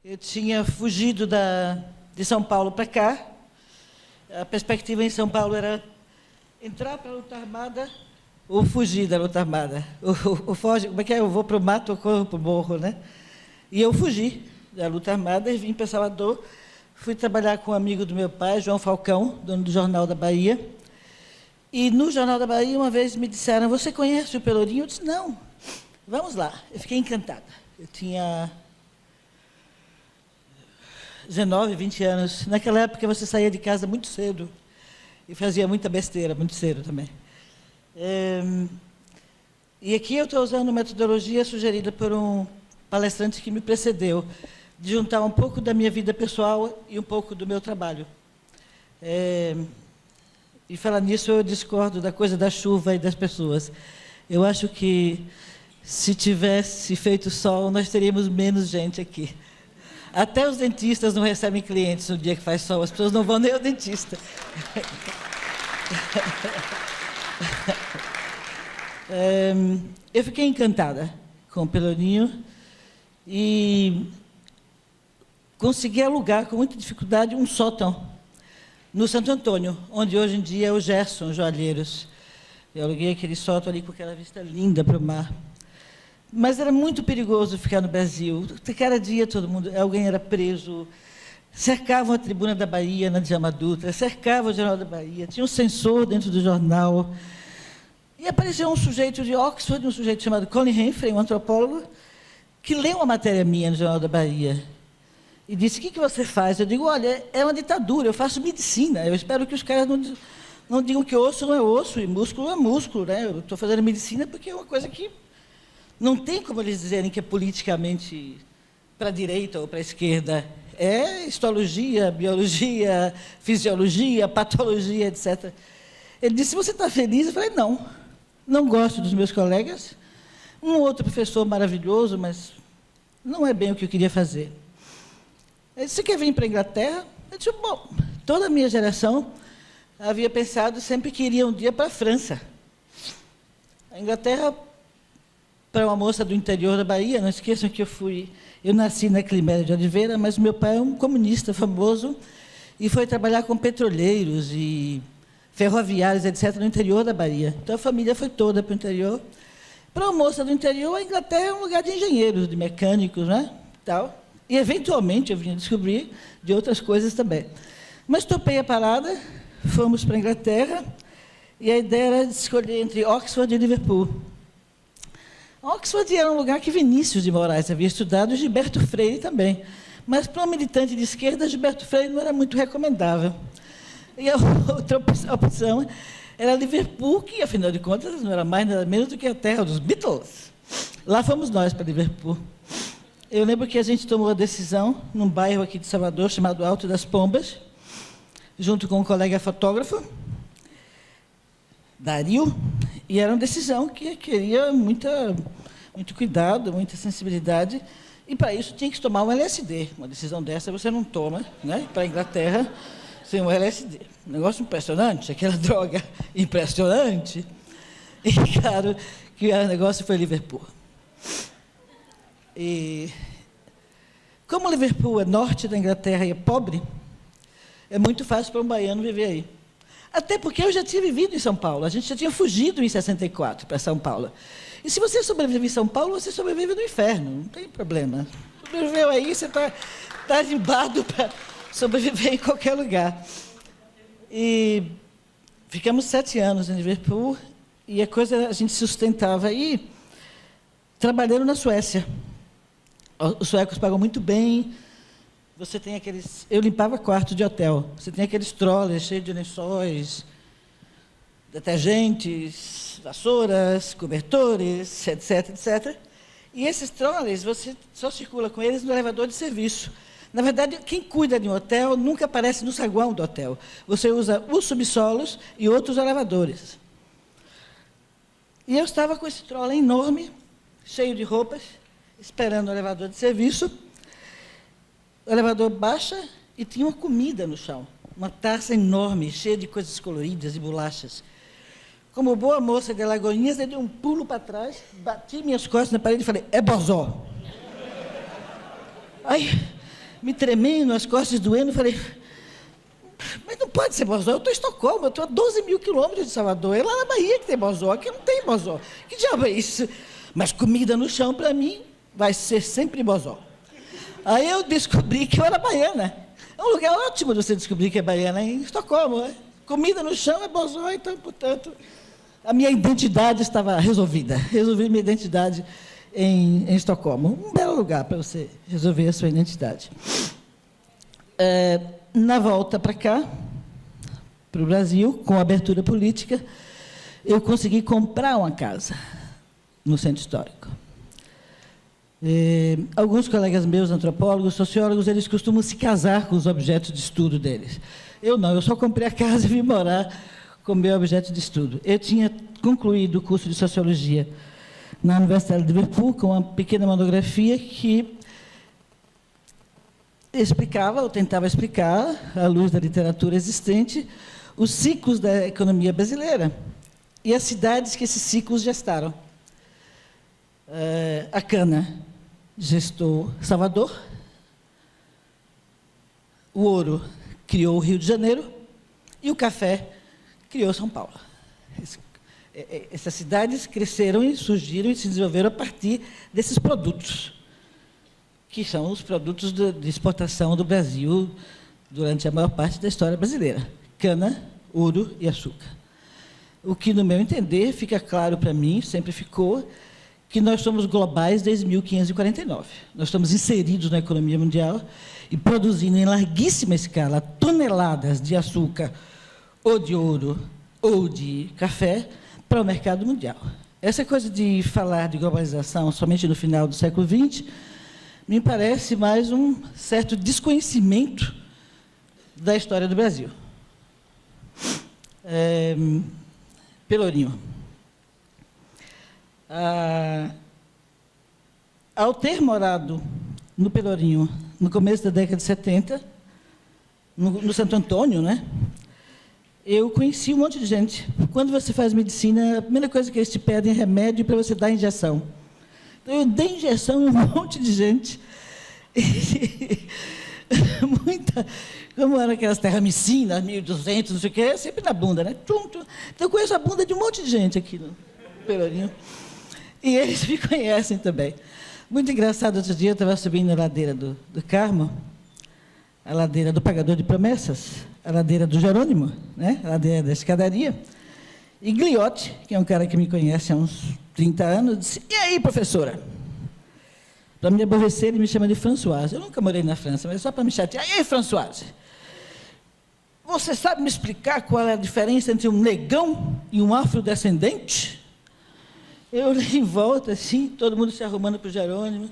Eu tinha fugido de São Paulo para cá. A perspectiva em São Paulo era entrar para a luta armada ou fugir da luta armada. Ou foge, como é que é? Eu vou para o mato ou corro para o morro, né? E eu fugi da luta armada e vim para Salvador. Fui trabalhar com um amigo do meu pai, João Falcão, dono do Jornal da Bahia. E no Jornal da Bahia, uma vez me disseram, você conhece o Pelourinho? Eu disse, não, vamos lá. Eu fiquei encantada. Eu tinha 19, 20 anos. Naquela época, você saía de casa muito cedo e fazia muita besteira, muito cedo também. E aqui eu estou usando uma metodologia sugerida por um palestrante que me precedeu, de juntar um pouco da minha vida pessoal e um pouco do meu trabalho. E falar nisso, eu discordo da coisa da chuva e das pessoas. Eu acho que, se tivesse feito sol, nós teríamos menos gente aqui. Até os dentistas não recebem clientes no dia que faz sol, as pessoas não vão nem ao dentista. Eu fiquei encantada com o Pelourinho e consegui alugar, com muita dificuldade, um sótão no Santo Antônio, onde hoje em dia é o Gerson Joalheiros. Eu aluguei aquele sótão ali com aquela vista linda para o mar. Mas era muito perigoso ficar no Brasil. Cada dia todo mundo, alguém era preso, cercavam a Tribuna da Bahia, na Djalma Dutra, cercavam o Jornal da Bahia, tinha um censor dentro do jornal. E apareceu um sujeito de Oxford, um sujeito chamado Colin Henfrey, um antropólogo, que leu uma matéria minha no Jornal da Bahia. E disse, o que você faz? Eu digo, olha, é uma ditadura, eu faço medicina. Eu espero que os caras não digam que osso não é osso e músculo é músculo, né? Eu estou fazendo medicina porque é uma coisa que não tem como eles dizerem que é politicamente para a direita ou para a esquerda. É histologia, biologia, fisiologia, patologia, etc. Ele disse, você está feliz? Eu falei, não gosto dos meus colegas. Um outro professor maravilhoso, mas não é bem o que eu queria fazer. Ele disse, você quer vir para a Inglaterra? Eu disse, bom, toda a minha geração havia pensado sempre que iria um dia para a França. A Inglaterra, para uma moça do interior da Bahia, não esqueçam que eu nasci na Climéria de Oliveira, mas meu pai é um comunista famoso e foi trabalhar com petroleiros e ferroviários, etc., no interior da Bahia. Então, a família foi toda para o interior. Para uma moça do interior, a Inglaterra é um lugar de engenheiros, de mecânicos, né? Tal. E, eventualmente, eu vim descobrir de outras coisas também. Mas topei a parada, fomos para a Inglaterra, e a ideia era de escolher entre Oxford e Liverpool. Oxford era um lugar que Vinícius de Moraes havia estudado, e Gilberto Freire também. Mas, para um militante de esquerda, Gilberto Freire não era muito recomendável. E a outra opção era Liverpool, que, afinal de contas, não era mais nada menos do que a terra dos Beatles. Lá fomos nós para Liverpool. Eu lembro que a gente tomou a decisão num bairro aqui de Salvador, chamado Alto das Pombas, junto com um colega fotógrafo, Dario, e era uma decisão que queria muito cuidado, muita sensibilidade, e para isso tinha que tomar um LSD. Uma decisão dessa você não toma, né? Para a Inglaterra, sem um LSD. Um negócio impressionante, aquela droga impressionante. E claro que o negócio foi Liverpool. E como Liverpool é norte da Inglaterra e é pobre, é muito fácil para um baiano viver aí. Até porque eu já tinha vivido em São Paulo, a gente já tinha fugido em 64 para São Paulo. E se você sobrevive em São Paulo, você sobrevive no inferno, não tem problema. Sobreviveu aí, você está animado para sobreviver em qualquer lugar. E ficamos 7 anos em Liverpool, e a gente sustentava aí, trabalhando na Suécia. Os suecos pagam muito bem, você tem aqueles... Eu limpava quarto de hotel, você tem aqueles trolleys cheios de lençóis, detergentes, vassouras, cobertores, etc., etc. E esses trolleys, você só circula com eles no elevador de serviço. Na verdade, quem cuida de um hotel nunca aparece no saguão do hotel. Você usa os subsolos e outros elevadores. E eu estava com esse trolley enorme, cheio de roupas, esperando o elevador de serviço. O elevador baixa e tinha uma comida no chão. Uma taça enorme, cheia de coisas coloridas e bolachas. Como boa moça de Alagoinhas, eu dei um pulo para trás, bati minhas costas na parede e falei, é bozó. Aí me tremendo, as costas doendo, falei, mas não pode ser Bozó, eu estou em Estocolmo, eu estou a 12 mil quilômetros de Salvador, é lá na Bahia que tem Bozó, aqui não tem Bozó. Que diabo é isso? Mas comida no chão, para mim, vai ser sempre Bozó. Aí eu descobri que eu era baiana. É um lugar ótimo de você descobrir que é baiana, em Estocolmo. Né? Comida no chão é Bozó, então, portanto, a minha identidade estava resolvida. Resolvi minha identidade em Estocolmo. Um belo lugar para você resolver a sua identidade. Na volta para cá, para o Brasil, com a abertura política, eu consegui comprar uma casa no Centro Histórico. Alguns colegas meus, antropólogos, sociólogos, eles costumam se casar com os objetos de estudo deles. Eu não, eu só comprei a casa e vim morar com o meu objeto de estudo. Eu tinha concluído o curso de Sociologia na Universidade de Liverpool, com uma pequena monografia que explicava, ou tentava explicar, à luz da literatura existente, os ciclos da economia brasileira e as cidades que esses ciclos gestaram. A cana gestou Salvador, o ouro criou o Rio de Janeiro e o café criou São Paulo. Essas cidades cresceram e surgiram e se desenvolveram a partir desses produtos, que são os produtos de exportação do Brasil durante a maior parte da história brasileira. Cana, ouro e açúcar. O que, no meu entender, fica claro para mim, sempre ficou, que nós somos globais desde 1549. Nós estamos inseridos na economia mundial e produzindo em larguíssima escala toneladas de açúcar, ou de ouro, ou de café, para o mercado mundial. Essa coisa de falar de globalização somente no final do século XX me parece mais um certo desconhecimento da história do Brasil. Pelourinho. Ao ter morado no Pelourinho, no começo da década de 70, no Santo Antônio, né, eu conheci um monte de gente. Quando você faz medicina, a primeira coisa que eles te pedem é remédio para você dar injeção. Então, eu dei injeção em um monte de gente. Como eram aquelas terramicinas, 1.200, não sei o quê, sempre na bunda, né? Então, eu conheço a bunda de um monte de gente aqui no Pelourinho. E eles me conhecem também. Muito engraçado, outro dia eu estava subindo a ladeira do Carmo, a ladeira do Pagador de Promessas, a ladeira do Jerônimo, né? A ladeira da escadaria. E Gliotti, que é um cara que me conhece há uns 30 anos, disse, e aí, professora? Para me aborrecer, ele me chama de Françoise. Eu nunca morei na França, mas só para me chatear. E aí, Françoise? Você sabe me explicar qual é a diferença entre um negão e um afrodescendente? Eu olhei em volta, assim, todo mundo se arrumando para o Jerônimo.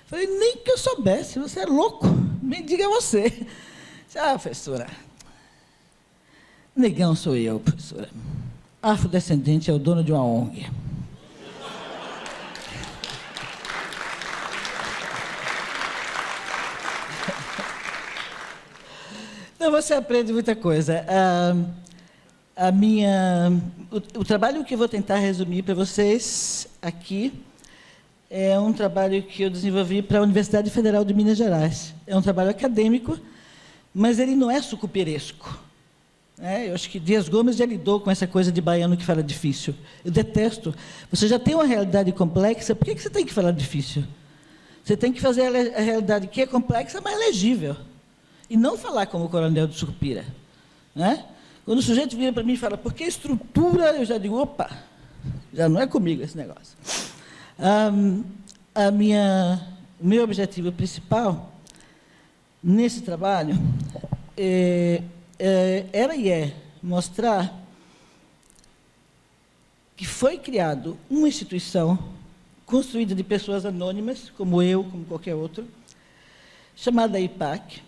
Falei, nem que eu soubesse, você é louco, me diga você. Professora, negão sou eu, professora. Afrodescendente é o dono de uma ONG. Então, você aprende muita coisa. O trabalho que eu vou tentar resumir para vocês aqui é um trabalho que eu desenvolvi para a Universidade Federal de Minas Gerais. É um trabalho acadêmico, mas ele não é sucupiresco. Eu acho que Dias Gomes já lidou com essa coisa de baiano que fala difícil. Eu detesto. Você já tem uma realidade complexa, por que você tem que falar difícil? Você tem que fazer a realidade que é complexa mais legível. E não falar como o Coronel de Sucupira. Né? Quando o sujeito vira para mim e fala, por que estrutura? Eu já digo, opa, já não é comigo esse negócio. O meu objetivo principal nesse trabalho era e é mostrar que foi criado uma instituição construída de pessoas anônimas, como eu, como qualquer outro, chamada IPAC,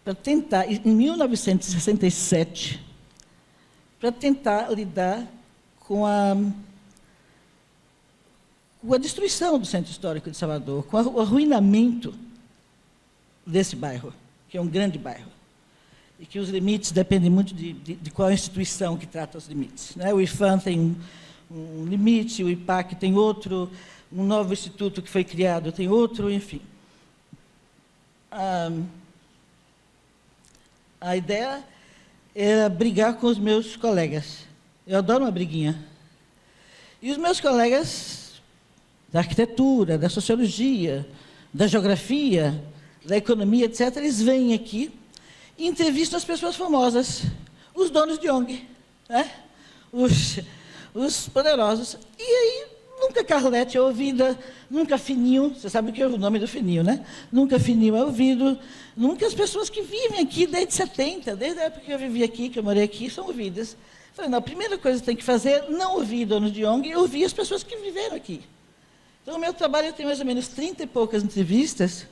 para tentar, em 1967, para tentar lidar com a destruição do Centro Histórico de Salvador, com o arruinamento desse bairro, que é um grande bairro, e que os limites dependem muito de qual instituição que trata os limites. Né? O IFAM tem um limite, o IPAC tem outro, um novo instituto que foi criado tem outro, enfim. a ideia era brigar com os meus colegas. Eu adoro uma briguinha. E os meus colegas da arquitetura, da sociologia, da geografia, da economia, etc., eles vêm aqui e entrevistam as pessoas famosas, os donos de ONG, né? Os poderosos. E aí, nunca Carlete é ouvida, nunca Fininho, você sabe o que é o nome do Fininho, né? Nunca Fininho é ouvido, nunca as pessoas que vivem aqui desde 70, desde a época que eu vivi aqui, que eu morei aqui, são ouvidas. Falei, não, a primeira coisa que tem que fazer é não ouvir donos de ONG, é ouvir as pessoas que viveram aqui. Então, o meu trabalho tem mais ou menos 30 e poucas entrevistas,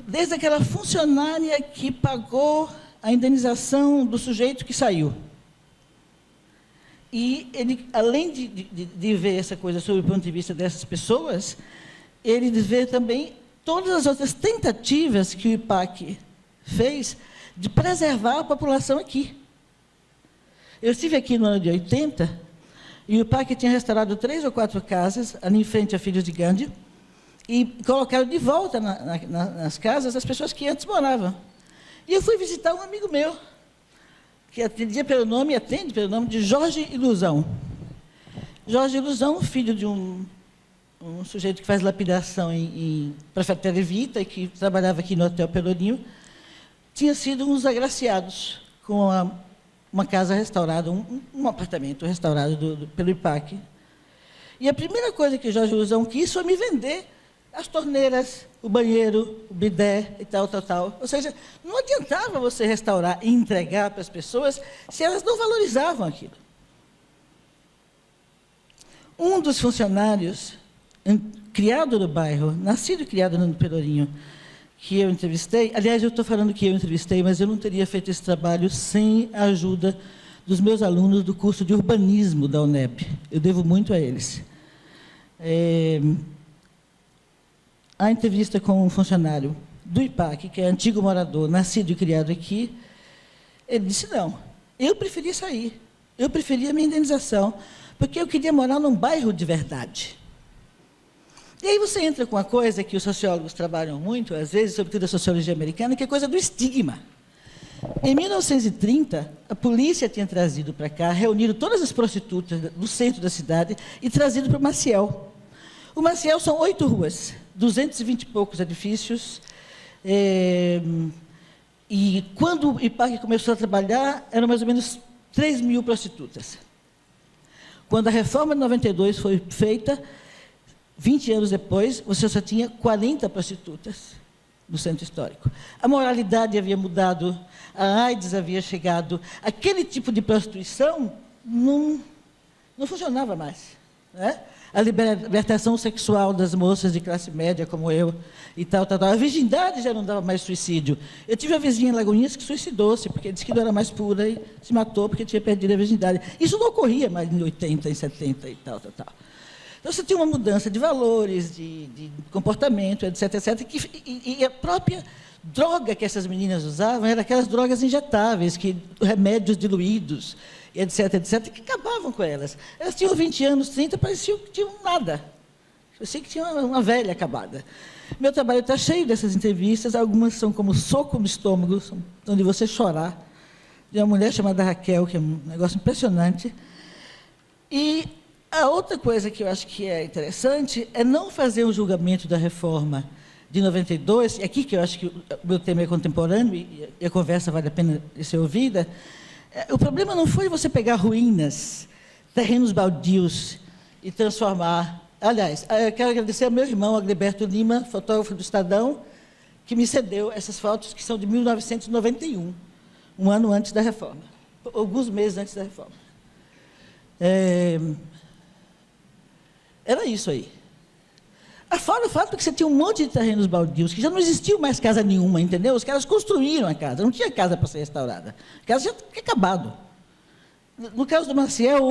desde aquela funcionária que pagou a indenização do sujeito que saiu. E ele, além de ver essa coisa sob o ponto de vista dessas pessoas, ele vê também todas as outras tentativas que o IPAC fez de preservar a população aqui. Eu estive aqui no ano de 80, e o IPAC tinha restaurado 3 ou 4 casas, ali em frente a Filhos de Gandhi, e colocaram de volta nas casas as pessoas que antes moravam. E eu fui visitar um amigo meu, que atendia pelo nome, e atende pelo nome de Jorge Ilusão. Jorge Ilusão, filho de um sujeito que faz lapidação em Prefeitura Vita, e que trabalhava aqui no Hotel Pelourinho, tinha sido um dos agraciados com uma casa restaurada, um apartamento restaurado pelo IPAC. E a primeira coisa que Jorge Ilusão quis foi me vender as torneiras, o banheiro, o bidé e tal. Ou seja, não adiantava você restaurar e entregar para as pessoas se elas não valorizavam aquilo. Um dos funcionários, criado no bairro, nascido e criado no Pelourinho, que eu entrevistei, aliás, eu estou falando que eu entrevistei, mas eu não teria feito esse trabalho sem a ajuda dos meus alunos do curso de urbanismo da UNEP. Eu devo muito a eles. A entrevista com um funcionário do IPAC, que é antigo morador, nascido e criado aqui, ele disse, não, eu preferia sair, eu preferia a minha indenização, porque eu queria morar num bairro de verdade. E aí você entra com uma coisa que os sociólogos trabalham muito, às vezes, sobretudo a sociologia americana, que é a coisa do estigma. Em 1930, a polícia tinha trazido para cá, reunido todas as prostitutas do centro da cidade e trazido para o Maciel. O Maciel são 8 ruas, 220 e poucos edifícios, e quando o IPAC começou a trabalhar, eram mais ou menos 3 mil prostitutas. Quando a reforma de 92 foi feita, 20 anos depois, você só tinha 40 prostitutas no centro histórico. A moralidade havia mudado, a AIDS havia chegado, aquele tipo de prostituição não funcionava mais, né? A libertação sexual das moças de classe média, como eu, e tal. A virgindade já não dava mais suicídio. Eu tive uma vizinha em Lagoinhas que suicidou-se, porque disse que não era mais pura e se matou porque tinha perdido a virgindade. Isso não ocorria mais em 80, em 70 e tal. Então, você tinha uma mudança de valores, de comportamento, etc. E a própria droga que essas meninas usavam eram aquelas drogas injetáveis, remédios diluídos, etc., que acabavam com elas. Elas tinham 20 anos, 30, pareciam que tinham nada. Parecia que tinham uma velha acabada. Meu trabalho está cheio dessas entrevistas, algumas são como soco no estômago, onde você chorar. De uma mulher chamada Raquel, que é um negócio impressionante. E a outra coisa que eu acho que é interessante é não fazer um julgamento da reforma de 92, e aqui que eu acho que o meu tema é contemporâneo, e a conversa vale a pena ser ouvida. O problema não foi você pegar ruínas, terrenos baldios e transformar. Aliás, eu quero agradecer ao meu irmão, Agleberto Lima, fotógrafo do Estadão, que me cedeu essas fotos que são de 1991, um ano antes da reforma, alguns meses antes da reforma. Era isso aí. Fora o fato que você tinha um monte de terrenos baldios, que já não existia mais casa nenhuma, entendeu? Os caras construíram a casa, não tinha casa para ser restaurada. A casa já tinha acabado. No caso do Maciel,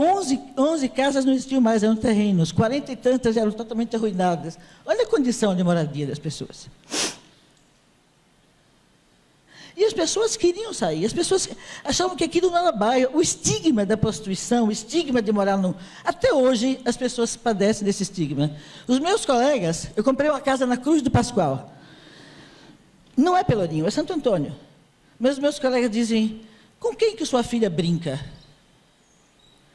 11 casas não existiam mais, eram terrenos, 40 e tantas eram totalmente arruinadas. Olha a condição de moradia das pessoas. E as pessoas queriam sair, as pessoas achavam que aquilo não era bairro. O estigma da prostituição, o estigma de morar no... Até hoje, as pessoas padecem desse estigma. Os meus colegas, eu comprei uma casa na Cruz do Pascoal. Não é Pelourinho, é Santo Antônio. Mas meus colegas dizem, com quem que sua filha brinca?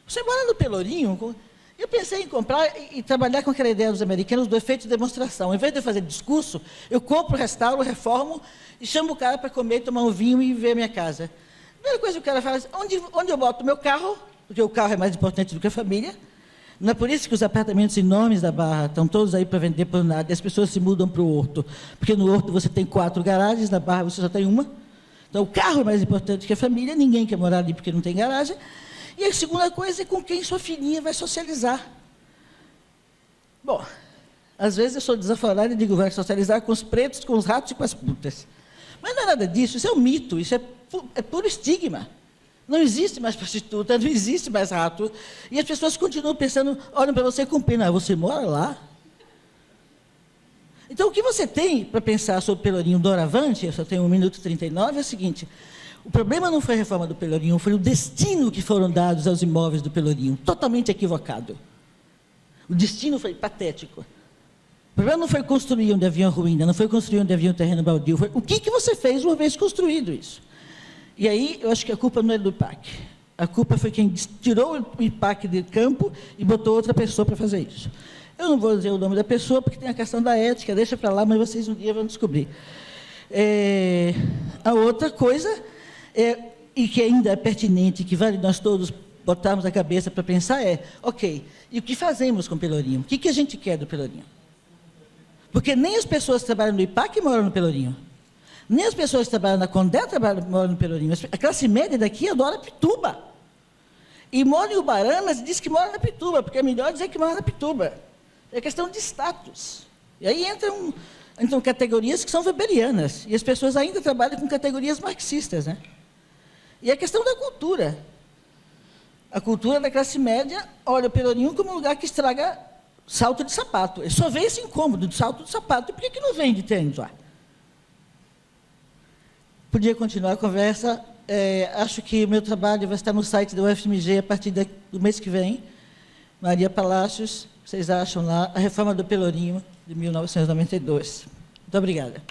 Você mora no Pelourinho? Eu pensei em comprar e trabalhar com aquela ideia dos americanos do efeito de demonstração. Em vez de fazer discurso, eu compro, restauro, reformo e chamo o cara para comer, tomar um vinho e ver a minha casa. A primeira coisa que o cara fala é, onde eu boto o meu carro, porque o carro é mais importante do que a família. Não é por isso que os apartamentos enormes da Barra estão todos aí para vender por nada, e as pessoas se mudam para o Horto. Porque no Horto você tem 4 garagens, na Barra você só tem uma. Então o carro é mais importante que a família, ninguém quer morar ali porque não tem garagem. E a segunda coisa é com quem sua filhinha vai socializar. Bom, às vezes eu sou desaforada e digo, vai socializar com os pretos, com os ratos e com as putas. Mas não é nada disso, isso é um mito, isso é puro estigma. Não existe mais prostituta, não existe mais rato. E as pessoas continuam pensando, olham para você com pena, você mora lá? Então, o que você tem para pensar sobre o Pelourinho doravante, eu só tenho 1 minuto e 39, é o seguinte, o problema não foi a reforma do Pelourinho, foi o destino que foram dados aos imóveis do Pelourinho, totalmente equivocado. O destino foi patético. O problema não foi construir onde havia ruína, não foi construir onde havia um terreno baldio, foi o que você fez uma vez construído isso. E aí, eu acho que a culpa não é do IPAC. A culpa foi quem tirou o IPAC de campo e botou outra pessoa para fazer isso. Eu não vou dizer o nome da pessoa, porque tem a questão da ética, deixa para lá, mas vocês um dia vão descobrir. A outra coisa, e que ainda é pertinente, que vale nós todos botarmos a cabeça para pensar, ok, e o que fazemos com o Pelourinho? O que a gente quer do Pelourinho? Porque nem as pessoas que trabalham no IPAC moram no Pelourinho. Nem as pessoas que trabalham na Condé moram no Pelourinho. A classe média daqui adora Pituba. E mora em Ubaranas e diz que mora na Pituba, porque é melhor dizer que mora na Pituba. É questão de status. E aí entram categorias que são weberianas. E as pessoas ainda trabalham com categorias marxistas, né? E a questão da cultura. A cultura da classe média olha o Pelourinho como um lugar que estraga salto de sapato. Ele só vê esse incômodo de salto de sapato. E por que não vende tênis lá? Podia continuar a conversa. Acho que o meu trabalho vai estar no site da UFMG a partir do mês que vem. Maria Palácios, vocês acham lá, a reforma do Pelourinho, de 1992. Muito obrigada.